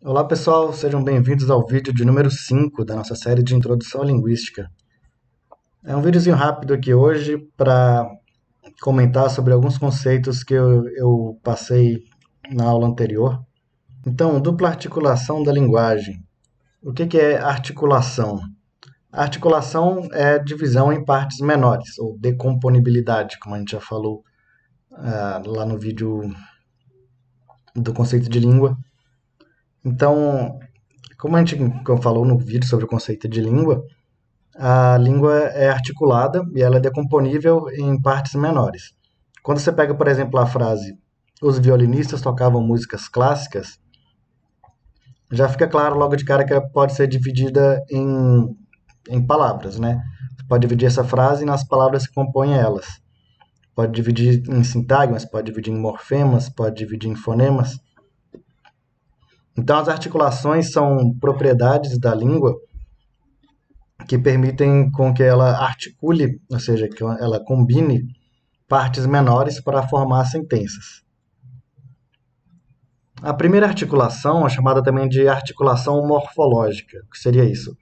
Olá pessoal, sejam bem-vindos ao vídeo de número 5 da nossa série de Introdução à Linguística. É um videozinho rápido aqui hoje para comentar sobre alguns conceitos que eu passei na aula anterior. Então, dupla articulação da linguagem. O que é articulação? A articulação é divisão em partes menores, ou decomponibilidade, como a gente já falou lá no vídeo do conceito de língua. Então, como a gente falou no vídeo sobre o conceito de língua, a língua é articulada e ela é decomponível em partes menores. Quando você pega, por exemplo, a frase os violinistas tocavam músicas clássicas, já fica claro logo de cara que ela pode ser dividida em palavras, né? Você pode dividir essa frase nas palavras que compõem elas. Pode dividir em sintagmas, pode dividir em morfemas, pode dividir em fonemas. Então, as articulações são propriedades da língua que permitem com que ela articule, ou seja, que ela combine partes menores para formar sentenças. A primeira articulação é chamada também de articulação morfológica. O que seria isso?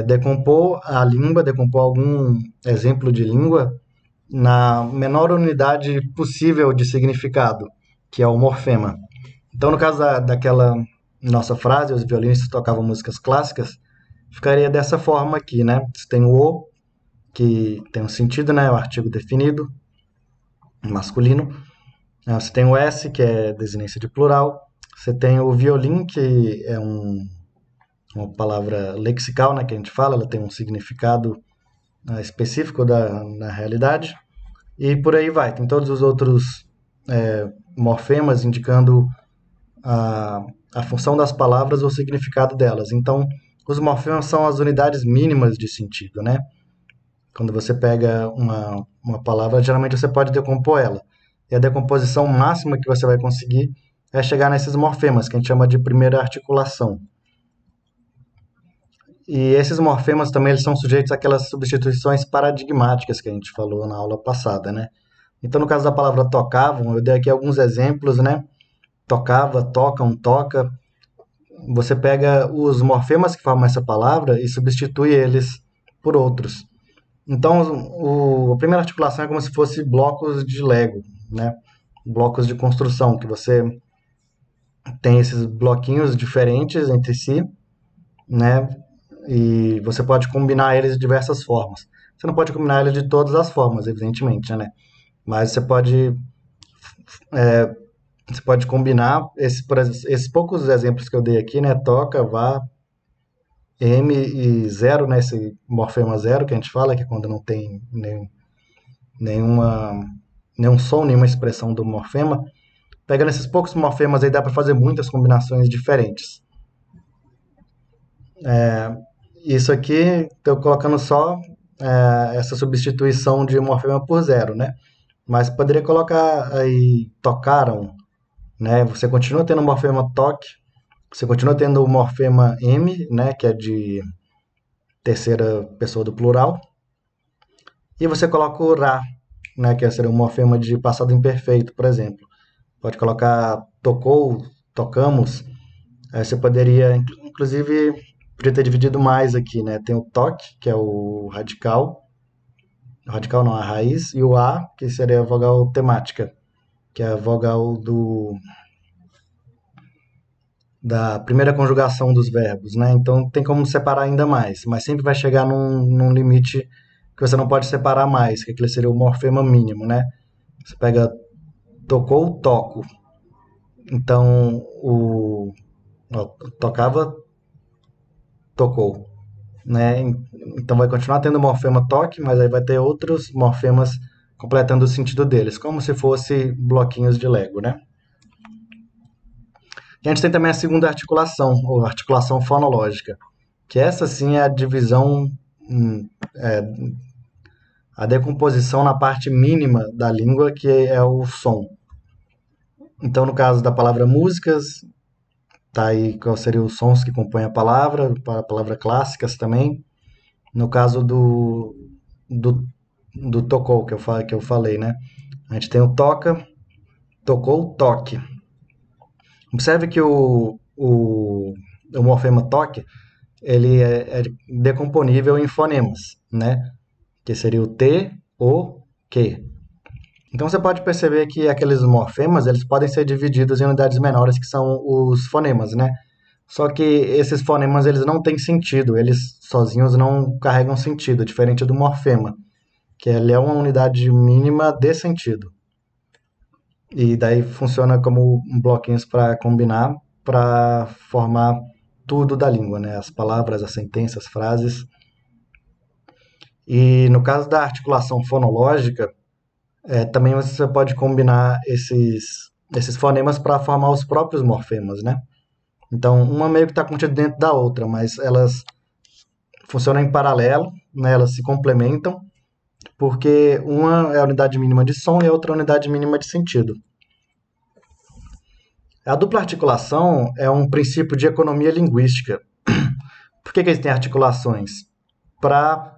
Decompor a língua, decompor algum exemplo de língua na menor unidade possível de significado, que é o morfema. Então, no caso daquela nossa frase, os violinistas tocavam músicas clássicas, ficaria dessa forma aqui, né? Você tem o O, que tem um sentido, né? O artigo definido, masculino. Você tem o S, que é desinência de plural. Você tem o violin, que é uma palavra lexical, né, que a gente fala, ela tem um significado específico na realidade. E por aí vai. Tem todos os outros morfemas indicando a, a função das palavras ou o significado delas. Então, os morfemas são as unidades mínimas de sentido, né? Quando você pega uma palavra, geralmente você pode decompor ela. E a decomposição máxima que você vai conseguir é chegar nesses morfemas, que a gente chama de primeira articulação. E esses morfemas também eles são sujeitos àquelas substituições paradigmáticas que a gente falou na aula passada, né? Então, no caso da palavra tocavam, eu dei aqui alguns exemplos, né? Tocava, tocam, toca. Você pega os morfemas que formam essa palavra e substitui eles por outros. Então, a primeira articulação é como se fosse blocos de Lego, né? Blocos de construção, que você tem esses bloquinhos diferentes entre si, né? E você pode combinar eles de diversas formas. Você não pode combinar eles de todas as formas, evidentemente, né? Mas você pode combinar esses poucos exemplos que eu dei aqui, né? Toca, vá, M e zero, né? Esse morfema zero que a gente fala, que é quando não tem nenhuma, nenhum som, nenhuma expressão do morfema. Pegando esses poucos morfemas aí, dá para fazer muitas combinações diferentes. Isso aqui, estou colocando só essa substituição de morfema por zero, né? Mas poderia colocar aí tocaram, né? Você continua tendo o morfema toque, você continua tendo o morfema M, né? Que é de terceira pessoa do plural. E você coloca o ra, né? Que seria um morfema de passado imperfeito, por exemplo. Pode colocar tocou, tocamos. Aí você poderia, inclusive, podia ter dividido mais aqui, né? Tem o toque, que é o radical não, a raiz, e o A, que seria a vogal temática, que é a vogal da primeira conjugação dos verbos, né? Então tem como separar ainda mais, mas sempre vai chegar num limite que você não pode separar mais, que aquele seria o morfema mínimo, né? Você pega tocou, toco. Então ó, tocava, tocou, né? Então vai continuar tendo o morfema toque, mas aí vai ter outros morfemas completando o sentido deles, como se fosse bloquinhos de Lego, né? E a gente tem também a segunda articulação, ou articulação fonológica, que essa sim é a divisão, é, a decomposição na parte mínima da língua, que é o som. Então, no caso da palavra músicas, tá aí quais seriam os sons que compõem a palavra clássicas também. No caso do, do tocou, que eu falei, né? A gente tem o toca, tocou, toque. Observe que o, o morfema toque, ele é decomponível em fonemas, né? Que seria o T, O, Q. Então você pode perceber que aqueles morfemas, eles podem ser divididos em unidades menores, que são os fonemas, né? Só que esses fonemas, eles não têm sentido, eles sozinhos não carregam sentido, diferente do morfema, que ele é uma unidade mínima de sentido. E daí funciona como bloquinhos para combinar, para formar tudo da língua, né? As palavras, as sentenças, as frases. E no caso da articulação fonológica, também você pode combinar esses fonemas para formar os próprios morfemas, né? Então, uma meio que está contida dentro da outra, mas elas funcionam em paralelo, né? Elas se complementam, porque uma é a unidade mínima de som e a outra é a unidade mínima de sentido. A dupla articulação é um princípio de economia linguística. Por que eles têm articulações? Para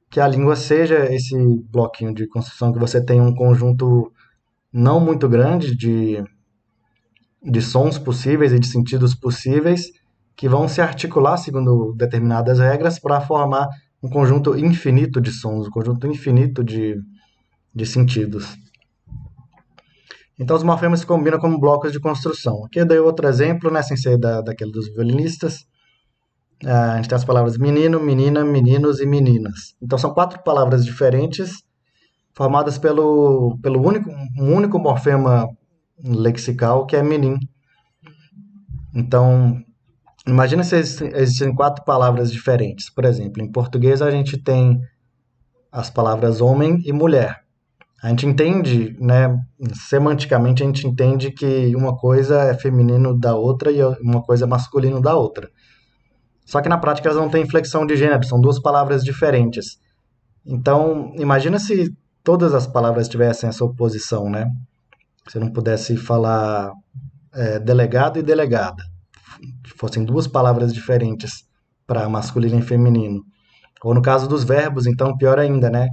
que a língua seja esse bloquinho de construção, que você tem um conjunto não muito grande de sons possíveis e de sentidos possíveis que vão se articular segundo determinadas regras para formar um conjunto infinito de sons, um conjunto infinito de sentidos. Então os morfemas se combinam como blocos de construção. Aqui eu dei outro exemplo, né, sem ser daquele dos violinistas. A gente tem as palavras menino, menina, meninos e meninas. Então são 4 palavras diferentes, formadas pelo um único morfema lexical, que é menin. Então, imagina se existem 4 palavras diferentes. Por exemplo, em português a gente tem as palavras homem e mulher. A gente entende, né, semanticamente a gente entende que uma coisa é feminino da outra e uma coisa é masculino da outra. Só que na prática elas não têm inflexão de gênero, são 2 palavras diferentes. Então, imagina se todas as palavras tivessem essa oposição, né? Se não pudesse falar delegado e delegada, fossem 2 palavras diferentes para masculino e feminino. Ou no caso dos verbos, então, pior ainda, né?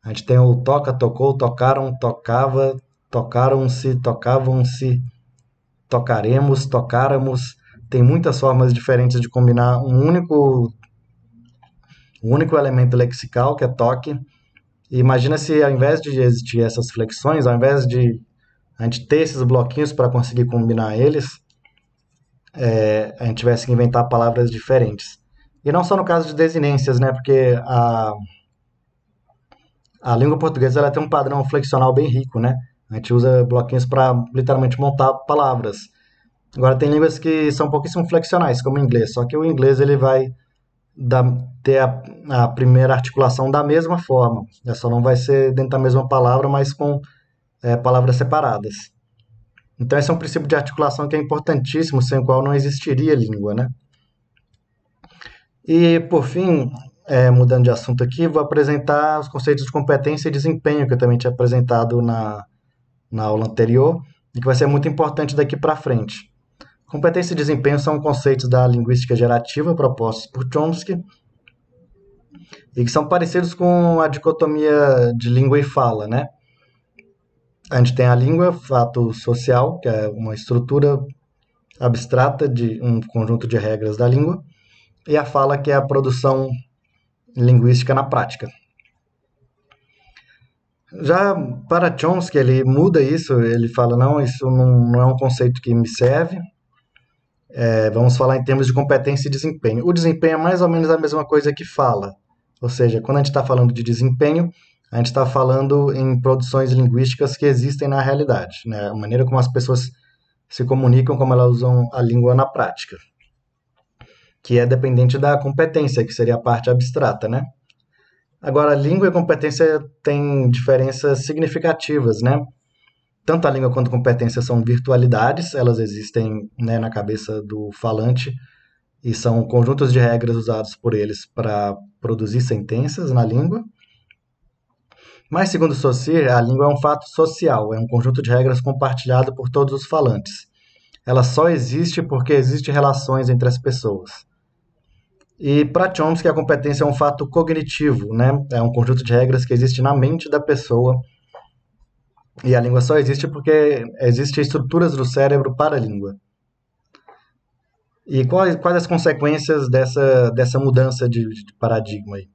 A gente tem o toca, tocou, tocaram, tocava, tocaram-se, tocavam-se, tocaremos, tocáramos. Tem muitas formas diferentes de combinar um único elemento lexical, que é toque. E imagina se ao invés de existir essas flexões, ao invés de a gente ter esses bloquinhos para conseguir combinar eles, a gente tivesse que inventar palavras diferentes. E não só no caso de desinências, né? Porque a língua portuguesa ela tem um padrão flexional bem rico, né? A gente usa bloquinhos para literalmente montar palavras. Agora tem línguas que são pouquíssimo flexionais, como o inglês, só que o inglês ele vai ter a primeira articulação da mesma forma. Só não vai ser dentro da mesma palavra, mas com palavras separadas. Então esse é um princípio de articulação que é importantíssimo, sem o qual não existiria língua, né? E por fim, mudando de assunto aqui, vou apresentar os conceitos de competência e desempenho que eu também tinha apresentado na aula anterior e que vai ser muito importante daqui para frente. Competência e desempenho são conceitos da linguística gerativa propostos por Chomsky e que são parecidos com a dicotomia de língua e fala, né? A gente tem a língua, fato social, que é uma estrutura abstrata de um conjunto de regras da língua, e a fala, que é a produção linguística na prática. Já para Chomsky, ele muda isso, ele fala, não, isso não é um conceito que me serve, vamos falar em termos de competência e desempenho. O desempenho é mais ou menos a mesma coisa que fala, ou seja, quando a gente está falando de desempenho, a gente está falando em produções linguísticas que existem na realidade, né? A maneira como as pessoas se comunicam, como elas usam a língua na prática, que é dependente da competência, que seria a parte abstrata, né? Agora, língua e competência têm diferenças significativas, né? Tanto a língua quanto a competência são virtualidades, elas existem, né, na cabeça do falante e são conjuntos de regras usados por eles para produzir sentenças na língua. Mas, segundo Saussure, a língua é um fato social, é um conjunto de regras compartilhado por todos os falantes. Ela só existe porque existem relações entre as pessoas. E para Chomsky, a competência é um fato cognitivo, né? É um conjunto de regras que existe na mente da pessoa. E a língua só existe porque existem estruturas do cérebro para a língua. E quais as consequências dessa mudança de paradigma aí?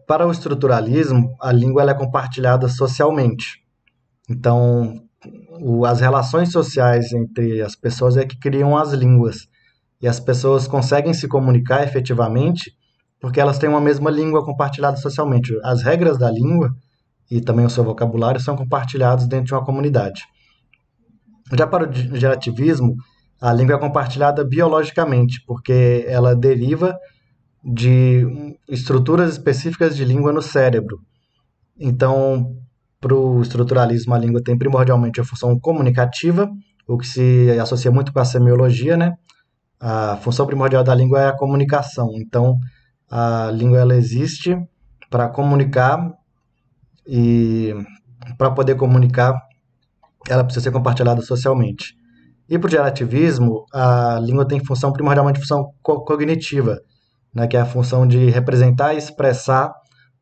Para o estruturalismo, a língua ela é compartilhada socialmente. Então, as relações sociais entre as pessoas é que criam as línguas. E as pessoas conseguem se comunicar efetivamente porque elas têm uma mesma língua compartilhada socialmente. As regras da língua e também o seu vocabulário são compartilhados dentro de uma comunidade. Já para o gerativismo, a língua é compartilhada biologicamente, porque ela deriva de estruturas específicas de língua no cérebro. Então, para o estruturalismo, a língua tem primordialmente a função comunicativa, o que se associa muito com a semiologia, né? A função primordial da língua é a comunicação. Então, a língua ela existe para comunicar e para poder comunicar, ela precisa ser compartilhada socialmente. E para o gerativismo, a língua tem função primordialmente função cognitiva, né, que é a função de representar e expressar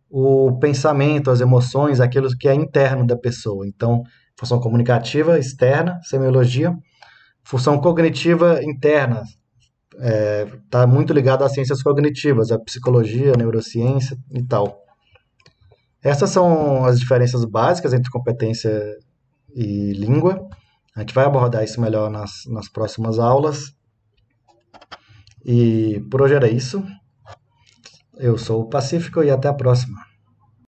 o pensamento, as emoções, aquilo que é interno da pessoa. Então, função comunicativa externa, semiologia, função cognitiva interna, está muito ligado às ciências cognitivas, à psicologia, à neurociência e tal. Essas são as diferenças básicas entre competência e língua. A gente vai abordar isso melhor nas próximas aulas. E por hoje era isso. Eu sou o Pacífico e até a próxima.